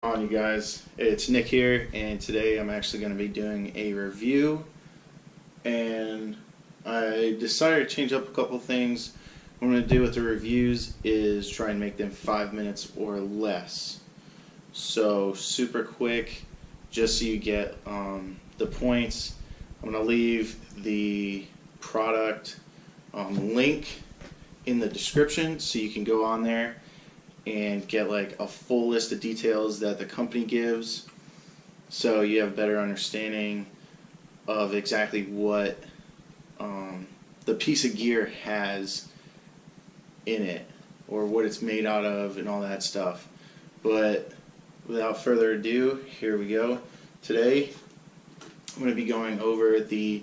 On you guys, it's Nick here, and today I'm actually going to be doing a review, and I decided to change up a couple things. What I'm going to do with the reviews is try and make them 5 minutes or less, so super quick, just so you get the points. I'm going to leave the product link in the description so you can go on there and get like a full list of details that the company gives, so you have a better understanding of exactly what the piece of gear has in it or what it's made out of and all that stuff. But without further ado, here we go. Today I'm going to be going over the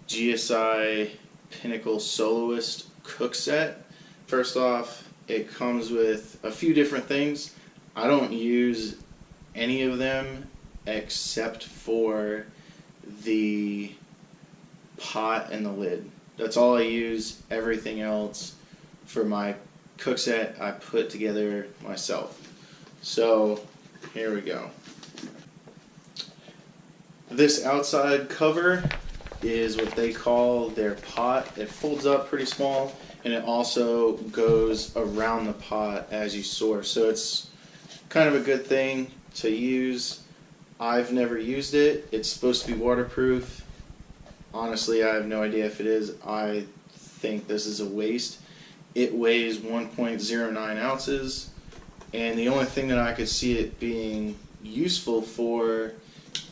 GSI Pinnacle Soloist cook set. First off, it comes with a few different things. I don't use any of them except for the pot and the lid. That's all I use. Everything else for my cook set I put together myself. So here we go. This outside cover is what they call their pot. It folds up pretty small, and it also goes around the pot as you source. So it's kind of a good thing to use. I've never used it. It's supposed to be waterproof. Honestly, I have no idea if it is. I think this is a waste. It weighs 1.09 ounces, and the only thing that I could see it being useful for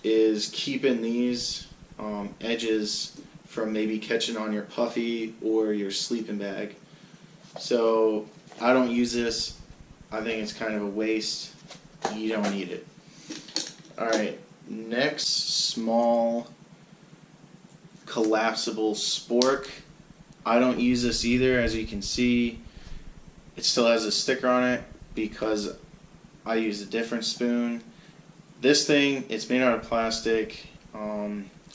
is keeping these edges from maybe catching on your puffy or your sleeping bag. So I don't use this. I think it's kind of a waste. You don't need it. Alright, next, small collapsible spork. I don't use this either. As you can see, it still has a sticker on it because I use a different spoon. This thing, it's made out of plastic.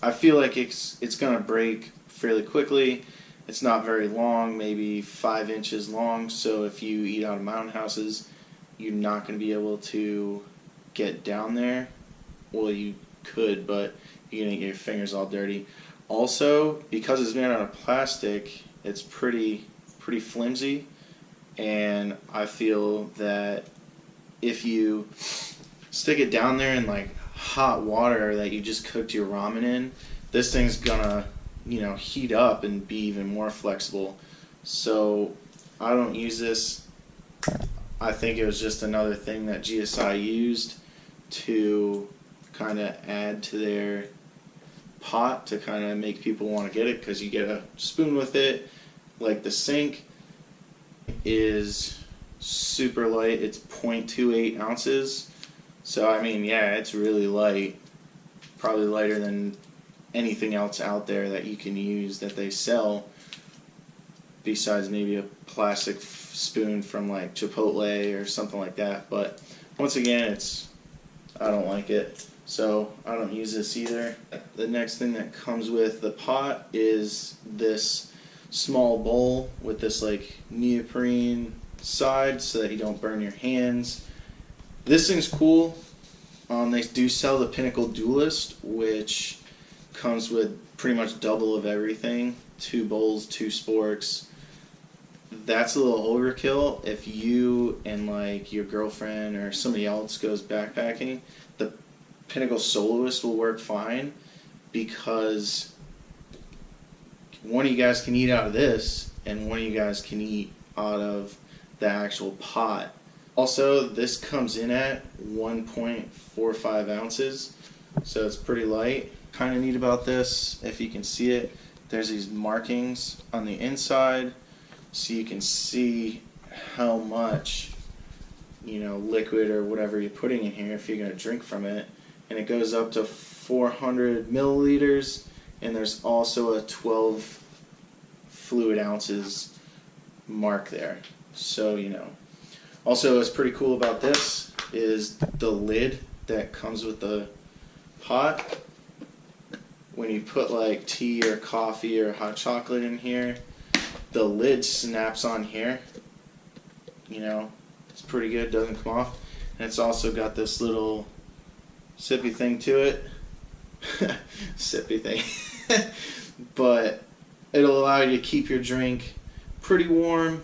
I feel like it's going to break fairly quickly. It's not very long, maybe 5 inches long, so if you eat out of mountain houses, you're not going to be able to get down there. Well, you could, but you're going to get your fingers all dirty. Also, because it's made out of plastic, it's pretty flimsy, and I feel that if you stick it down there in like hot water that you just cooked your ramen in, this thing's gonna, heat up and be even more flexible. So I don't use this. I think it was just another thing that GSI used to kind of add to their pot to kind of make people want to get it, because you get a spoon with it. Like the sink is super light. It's 0.28 ounces. So I mean, yeah, it's really light. Probably lighter than anything else out there that you can use that they sell, besides maybe a plastic spoon from like Chipotle or something like that. But once again, I don't like it, so I don't use this either. The next thing that comes with the pot is this small bowl with this like neoprene side so that you don't burn your hands. This thing's cool. They do sell the Pinnacle Duelist, which comes with pretty much double of everything. 2 bowls, 2 sporks. That's a little overkill. If you and like your girlfriend or somebody else goes backpacking, the Pinnacle Soloist will work fine, because one of you guys can eat out of this and one of you guys can eat out of the actual pot. Also, this comes in at 1.45 ounces, so it's pretty light. Kind of neat about this, if you can see it, there's these markings on the inside, so you can see how much, liquid or whatever you're putting in here if you're going to drink from it. And it goes up to 400 milliliters, and there's also a 12 fluid ounces mark there. So, Also, what's pretty cool about this is the lid that comes with the pot. When you put like tea or coffee or hot chocolate in here, the lid snaps on here. It's pretty good, doesn't come off. and it's also got this little sippy thing to it. Sippy thing. But it'll allow you to keep your drink pretty warm,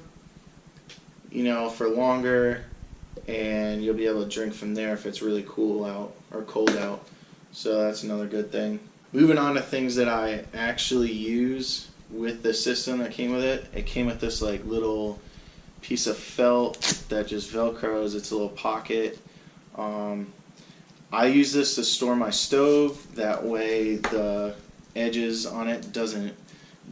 you know, for longer, and you'll be able to drink from there if it's really cool out or cold out. So that's another good thing. Moving on to things that I actually use with the system that came with it. It came with this like little piece of felt that just velcros. It's a little pocket. I use this to store my stove. That way the edges on it doesn't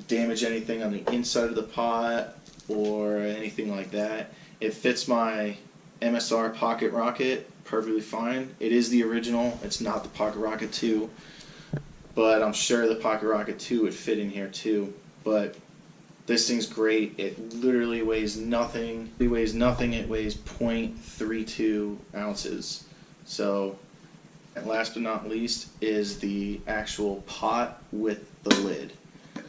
damage anything on the inside of the pot or anything like that. It fits my MSR Pocket Rocket perfectly fine. It is the original. It's not the Pocket Rocket 2, but I'm sure the Pocket Rocket 2 would fit in here too. But this thing's great. It literally weighs nothing. It weighs 0.32 ounces. So, and last but not least is the actual pot with the lid.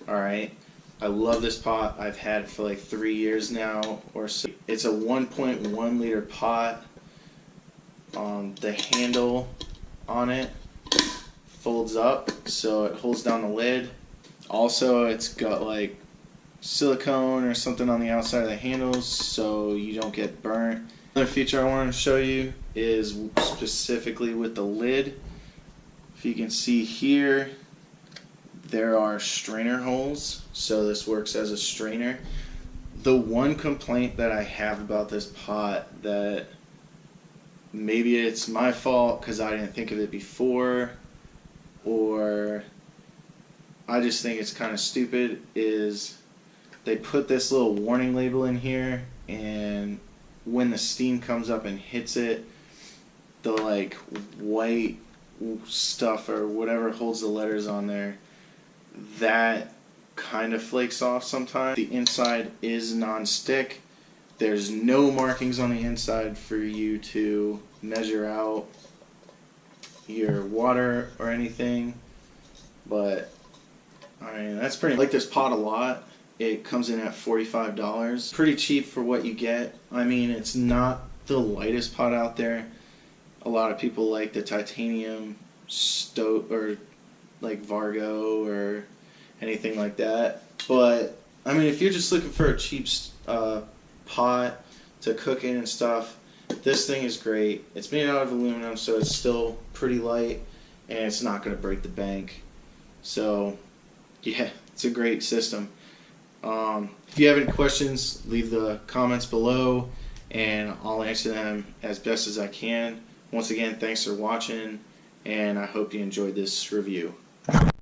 Alright, I love this pot. I've had it for like 3 years now or so. It's a 1.1 liter pot. The handle on it folds up so it holds down the lid. Also, it's got like silicone or something on the outside of the handles so you don't get burnt. Another feature I want to show you is specifically with the lid. If you can see here, there are strainer holes, so this works as a strainer. The one complaint that I have about this pot, that maybe it's my fault because I didn't think of it before, or I just think it's kind of stupid, is they put this little warning label in here, and when the steam comes up and hits it, the like white stuff or whatever holds the letters on there, that kind of flakes off sometimes. The inside is non-stick. There's no markings on the inside for you to measure out your water or anything, but I mean, that's pretty. I like this pot a lot. It comes in at $45. Pretty cheap for what you get. I mean, it's not the lightest pot out there. A lot of people like the titanium stove or like Vargo or anything like that. But I mean, if you're just looking for a cheap pot to cook in and stuff, this thing is great. It's made out of aluminum, so it's still pretty light, and it's not going to break the bank. So yeah, it's a great system. If you have any questions, leave the comments below and I'll answer them as best as I can. Once again, thanks for watching, and I hope you enjoyed this review.